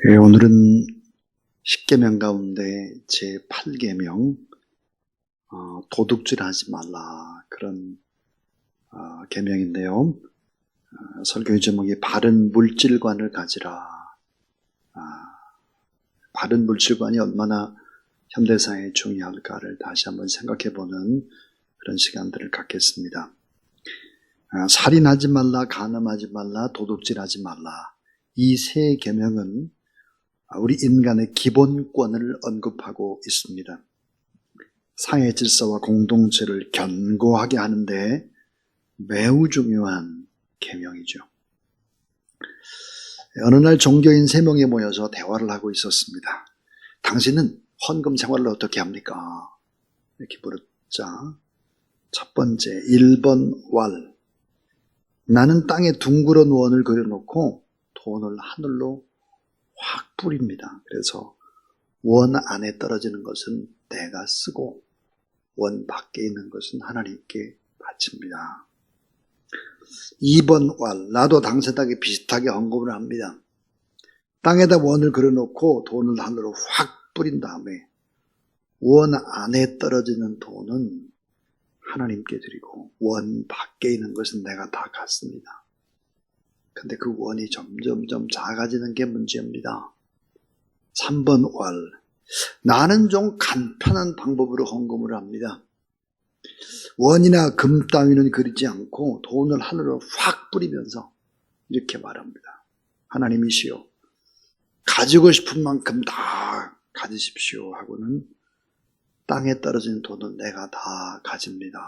오늘은 10계명 가운데 제8계명 도둑질하지 말라 그런 계명인데요. 설교의 제목이 바른 물질관을 가지라. 바른 물질관이 얼마나 현대사회에 중요할까를 다시 한번 생각해보는 그런 시간들을 갖겠습니다. 살인하지 말라, 간음하지 말라, 도둑질하지 말라. 이 세 계명은 우리 인간의 기본권을 언급하고 있습니다. 사회 질서와 공동체를 견고하게 하는데 매우 중요한 계명이죠. 어느 날 종교인 3명이 모여서 대화를 하고 있었습니다. 당신은 헌금 생활을 어떻게 합니까? 이렇게 물었자 첫 번째 1번 왈. 나는 땅에 둥그런 원을 그려놓고 돈을 하늘로 확 뿌립니다. 그래서 원 안에 떨어지는 것은 내가 쓰고 원 밖에 있는 것은 하나님께 바칩니다. 2번 왈. 나도 당신하고 비슷하게 헌금을 합니다. 땅에다 원을 그려놓고 돈을 하늘로 확 뿌린 다음에 원 안에 떨어지는 돈은 하나님께 드리고 원 밖에 있는 것은 내가 다 갖습니다. 근데 그 원이 점점점 작아지는 게 문제입니다. 3번 왈. 나는 좀 간편한 방법으로 헌금을 합니다. 원이나 금 따위는 그리지 않고 돈을 하늘로 확 뿌리면서 이렇게 말합니다. 하나님이시여, 가지고 싶은 만큼 다 가지십시오 하고는 땅에 떨어진 돈은 내가 다 가집니다.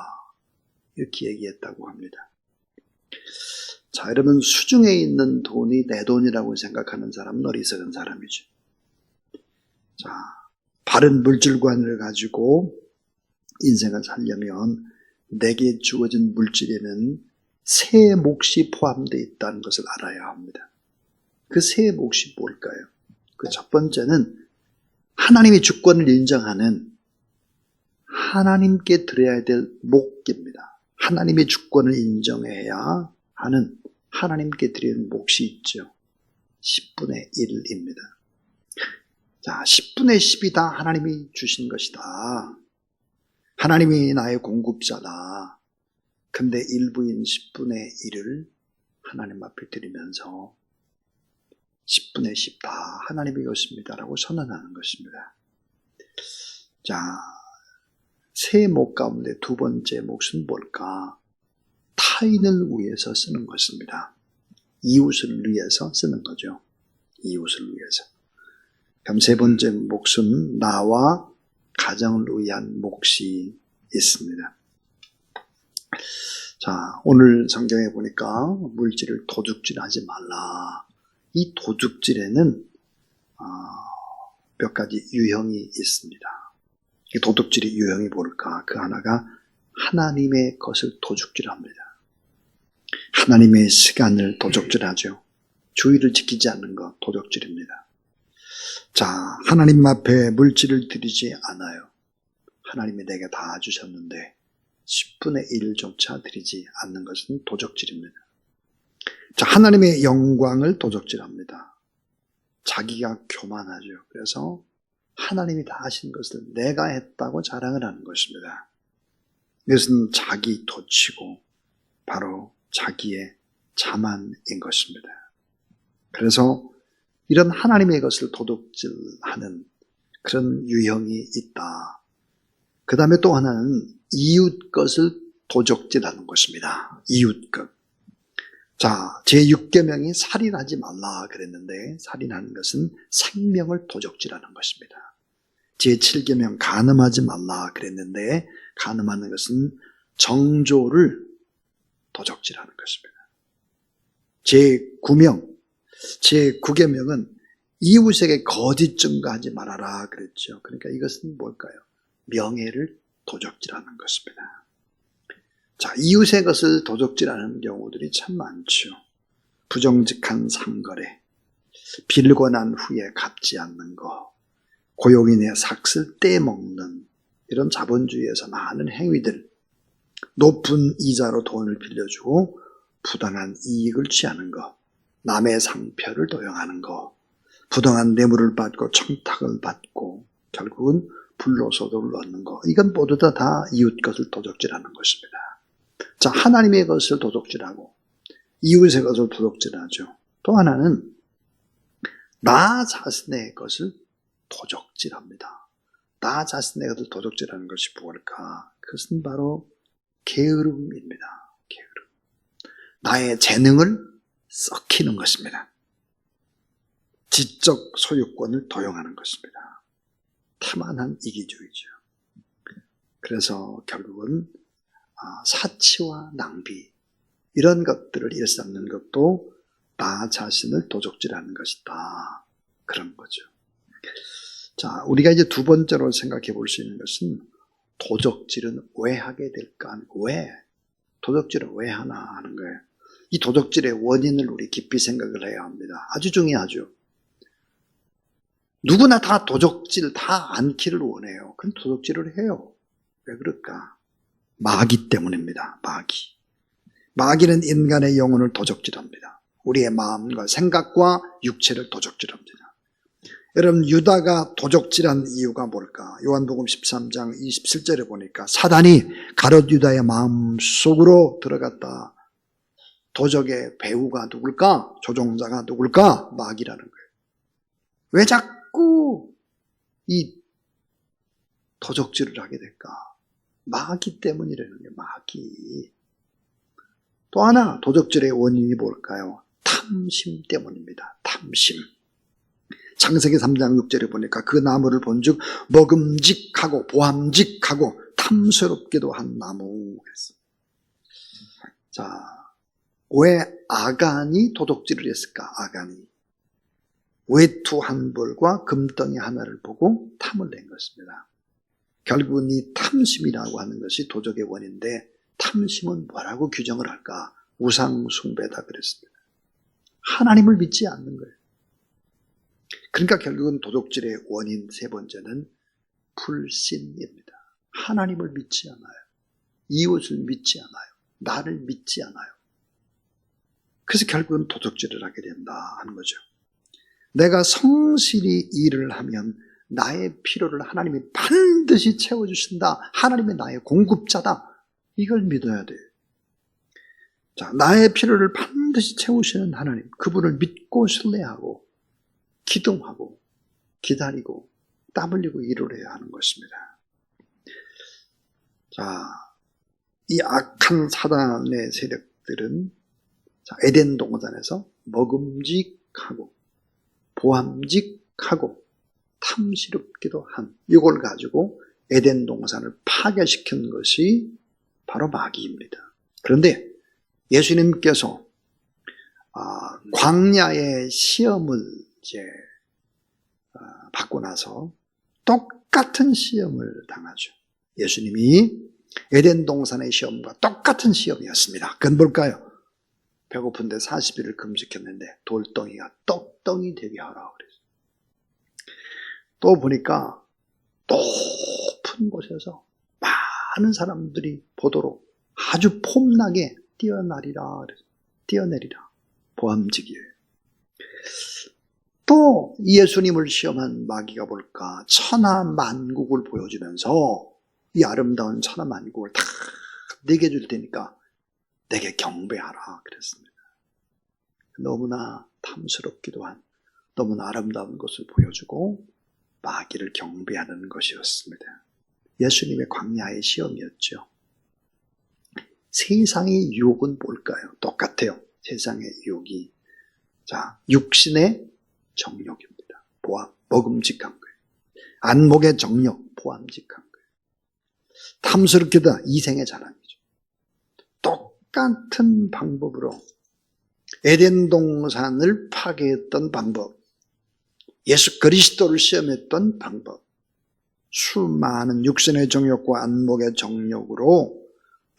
이렇게 얘기했다고 합니다. 자, 여러분, 수중에 있는 돈이 내 돈이라고 생각하는 사람은 어리석은 사람이죠. 자, 바른 물질관을 가지고 인생을 살려면 내게 주어진 물질에는 새 몫이 포함되어 있다는 것을 알아야 합니다. 그 새 몫이 뭘까요? 그 첫 번째는 하나님의 주권을 인정하는 하나님께 드려야 될 몫입니다. 하나님의 주권을 인정해야 하는 하나님께 드리는 몫이 있죠. 10분의 1입니다. 자, 10분의 10이 다 하나님이 주신 것이다. 하나님이 나의 공급자다. 근데 일부인 10분의 1을 하나님 앞에 드리면서 10분의 10 다 하나님의 것입니다라고 선언하는 것입니다. 자, 세 몫 가운데 두 번째 몫은 뭘까? 타인을 위해서 쓰는 것입니다. 이웃을 위해서 쓰는 거죠. 이웃을 위해서. 그럼 세 번째 몫은 나와 가정을 위한 몫이 있습니다. 자, 오늘 성경에 보니까 물질을 도둑질하지 말라. 이 도둑질에는 몇 가지 유형이 있습니다. 이 도둑질의 유형이 뭘까? 그 하나가 하나님의 것을 도둑질합니다. 하나님의 시간을 도둑질하죠. 주의를 지키지 않는 것 도둑질입니다. 자, 하나님 앞에 물질을 드리지 않아요. 하나님이 내게 다 주셨는데 10분의 1조차 드리지 않는 것은 도둑질입니다. 자, 하나님의 영광을 도둑질합니다. 자기가 교만하죠. 그래서 하나님이 다 하신 것을 내가 했다고 자랑을 하는 것입니다. 이것은 자기 도치고 바로 자기의 자만인 것입니다. 그래서 이런 하나님의 것을 도둑질하는 그런 유형이 있다. 그 다음에 또 하나는 이웃 것을 도둑질하는 것입니다. 이웃 것. 자, 제6계명이 살인하지 말라 그랬는데 살인하는 것은 생명을 도둑질하는 것입니다. 제7계명 간음하지 말라 그랬는데 간음하는 것은 정조를 도둑질하는 것입니다. 제9계명은 이웃에게 거짓 증거하지 말아라 그랬죠. 그러니까 이것은 뭘까요? 명예를 도둑질하는 것입니다. 자, 이웃의 것을 도둑질하는 경우들이 참 많죠. 부정직한 상거래, 빌고 난 후에 갚지 않는 것, 고용인의 삭슬 떼먹는 이런 자본주의에서 많은 행위들, 높은 이자로 돈을 빌려주고 부당한 이익을 취하는 것, 남의 상표를 도용하는 것, 부당한 뇌물을 받고 청탁을 받고 결국은 불로소득을 얻는 거. 이건 모두 다 이웃 것을 도적질하는 것입니다. 자, 하나님의 것을 도적질하고 이웃의 것을 도적질하죠. 또 하나는 나 자신의 것을 도적질합니다. 나 자신의 것을 도적질하는 것이 무엇일까? 그것은 바로 게으름입니다. 게으름. 나의 재능을 썩히는 것입니다. 지적 소유권을 도용하는 것입니다. 태만한 이기주의죠. 그래서 결국은 사치와 낭비 이런 것들을 일삼는 것도 나 자신을 도적질하는 것이다. 그런 거죠. 자, 우리가 이제 두 번째로 생각해 볼 수 있는 것은 도적질은 왜 하게 될까? 왜? 도적질을 왜 하나 하는 거예요. 이 도적질의 원인을 우리 깊이 생각을 해야 합니다. 아주 중요하죠. 누구나 다 도적질 다 않기를 원해요. 그럼 도적질을 해요. 왜 그럴까? 마귀 때문입니다. 마귀. 마귀는 인간의 영혼을 도적질합니다. 우리의 마음과 생각과 육체를 도적질합니다. 여러분, 유다가 도적질한 이유가 뭘까? 요한복음 13장 27절에 보니까 사단이 가룟 유다의 마음속으로 들어갔다. 도적의 배후가 누굴까? 조종자가 누굴까? 마귀라는 거예요. 왜 자꾸 이 도적질을 하게 될까? 마귀 때문이라는 거예요. 마귀. 또 하나 도적질의 원인이 뭘까요? 탐심 때문입니다. 탐심. 창세기 3장 6절에 보니까 그 나무를 본즉 먹음직하고 보암직하고 탐스럽기도 한 나무. 자, 왜 아간이 도둑질을 했을까? 아간이 외투 한 벌과 금덩이 하나를 보고 탐을 낸 것입니다. 결국은 이 탐심이라고 하는 것이 도적의 원인인데, 탐심은 뭐라고 규정을 할까? 우상 숭배다 그랬습니다. 하나님을 믿지 않는 거예요. 그러니까 결국은 도둑질의 원인 세 번째는 불신입니다. 하나님을 믿지 않아요. 이웃을 믿지 않아요. 나를 믿지 않아요. 그래서 결국은 도둑질을 하게 된다 하는 거죠. 내가 성실히 일을 하면 나의 필요를 하나님이 반드시 채워주신다. 하나님이 나의 공급자다. 이걸 믿어야 돼요. 자, 나의 필요를 반드시 채우시는 하나님, 그분을 믿고 신뢰하고 기도하고 기다리고 땀 흘리고 일을 해야 하는 것입니다. 자, 이 악한 사단의 세력들은 에덴 동산에서 먹음직하고 보암직하고 탐스럽기도 한 이걸 가지고 에덴 동산을 파괴시킨 것이 바로 마귀입니다. 그런데 예수님께서 광야의 시험을 이제 받고 나서 똑같은 시험을 당하죠. 예수님이 에덴 동산의 시험과 똑같은 시험이었습니다. 그건 뭘까요? 배고픈데 40일을 금식했는데 돌덩이가 떡덩이 되게 하라 그랬어요. 또 보니까 높은 곳에서 많은 사람들이 보도록 아주 폼나게 뛰어내리라 그랬어요. 뛰어내리라. 보암직이에요. 또 예수님을 시험한 마귀가 볼까? 천하만국을 보여주면서 이 아름다운 천하만국을 다 내게 줄 테니까 내게 경배하라 그랬습니다. 너무나 탐스럽기도 한 너무나 아름다운 것을 보여주고 마귀를 경배하는 것이었습니다. 예수님의 광야의 시험이었죠. 세상의 유혹은 뭘까요? 똑같아요. 세상의 유혹이 육신의 정욕입니다. 먹음직한 거예요. 안목의 정욕, 보암직한 거예요. 탐스럽기도 한 이생의 자랑이죠. 똑같은 방법으로 에덴 동산을 파괴했던 방법, 예수 그리스도를 시험했던 방법, 수많은 육신의 정욕과 안목의 정욕으로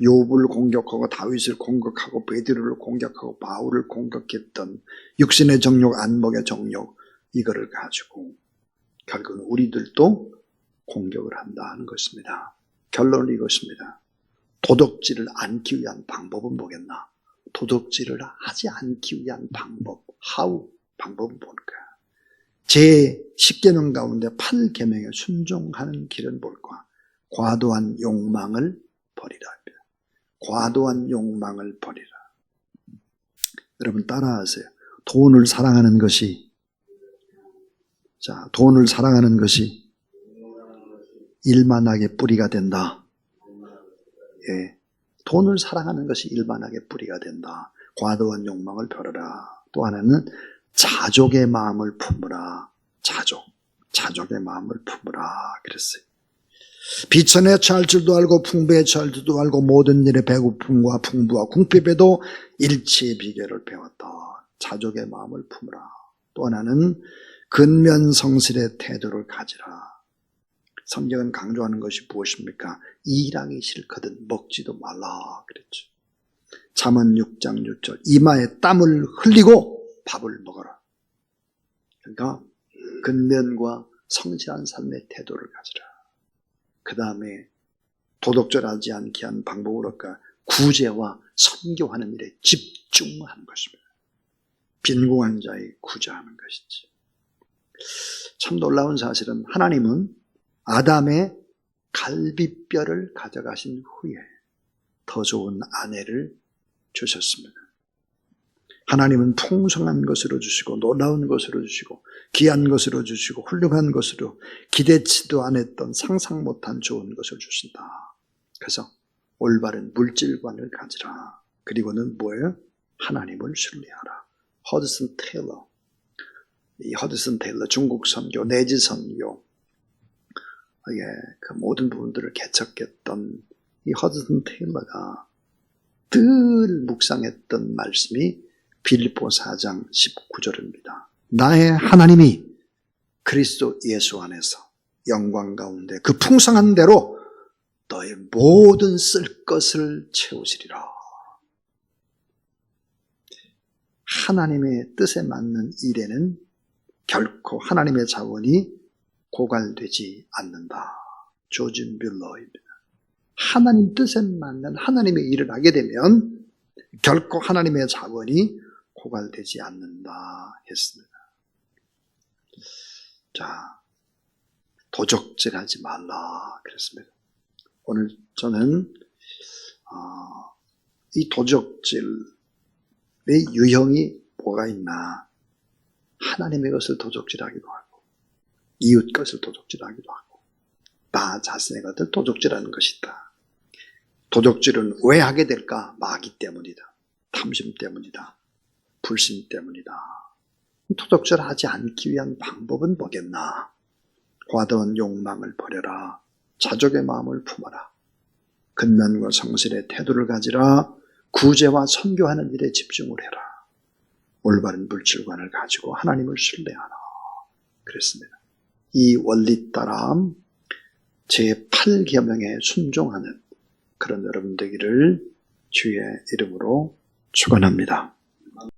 욥을 공격하고 다윗을 공격하고 베드로를 공격하고 바울을 공격했던 육신의 정욕, 안목의 정욕, 이거를 가지고 결국은 우리들도 공격을 한다 하는 것입니다. 결론은 이것입니다. 도둑질을 않기 위한 방법은 뭐겠나? 도둑질을 하지 않기 위한 방법, 방법은 뭘까? 제10계명 가운데 8계명에 순종하는 길은 뭘까? 과도한 욕망을 버리라. 과도한 욕망을 버리라. 여러분 따라하세요. 돈을 사랑하는 것이 일만하게 뿌리가 된다. 예, 돈을 사랑하는 것이 일만하게 뿌리가 된다. 과도한 욕망을 버려라. 또 하나는 자족의 마음을 품으라. 자족의 마음을 품으라 그랬어요. 비천에 처할 줄도 알고 풍부에 처할 줄도 알고 모든 일에 배고픔과 풍부와 궁핍에도 일치의 비결을 배웠다. 자족의 마음을 품으라. 또 하나는 근면성실의 태도를 가지라. 성경은 강조하는 것이 무엇입니까? 일하기 싫거든 먹지도 말라 그랬죠. 잠언 6장 6절 이마에 땀을 흘리고 밥을 먹어라. 그러니까 근면과 성실한 삶의 태도를 가지라. 그 다음에 도덕질하지 않게 하는 방법으로 구제와 선교하는 일에 집중하는 것입니다. 빈궁한 자의 구제하는 것이지. 참 놀라운 사실은 하나님은 아담의 갈비뼈를 가져가신 후에 더 좋은 아내를 주셨습니다. 하나님은 풍성한 것으로 주시고 놀라운 것으로 주시고 귀한 것으로 주시고 훌륭한 것으로 기대치도 않았던 상상 못한 좋은 것을 주신다. 그래서 올바른 물질관을 가지라. 그리고는 뭐예요? 하나님을 신뢰하라. 허드슨 테일러, 이 허드슨 테일러 중국 선교, 내지 선교, 그 모든 부분들을 개척했던 이 허드슨 테일러가 늘 묵상했던 말씀이 빌립보 4장 19절입니다. 나의 하나님이 그리스도 예수 안에서 영광 가운데 그 풍성한 대로 너의 모든 쓸 것을 채우시리라. 하나님의 뜻에 맞는 일에는 결코 하나님의 자원이 고갈되지 않는다. 조지 뮬러입니다. 하나님 뜻에 맞는 하나님의 일을 하게 되면 결코 하나님의 자원이 고갈되지 않는다 했습니다. 자, 도적질하지 말라 그랬습니다. 오늘 저는 이 도적질의 유형이 뭐가 있나? 하나님의 것을 도적질하기도 하고 이웃 것을 도적질하기도 하고 나 자신의 것을 도적질하는 것이다. 도적질은 왜 하게 될까? 마귀 때문이다. 탐심 때문이다. 불신 때문이다. 도적질하지 않기 위한 방법은 뭐겠나? 과도한 욕망을 버려라. 자족의 마음을 품어라. 근면과 성실의 태도를 가지라. 구제와 선교하는 일에 집중을 해라. 올바른 물질관을 가지고 하나님을 신뢰하라. 그랬습니다. 이 원리 따라 제8계명에 순종하는 그런 여러분 되기를 주의 이름으로 축원합니다.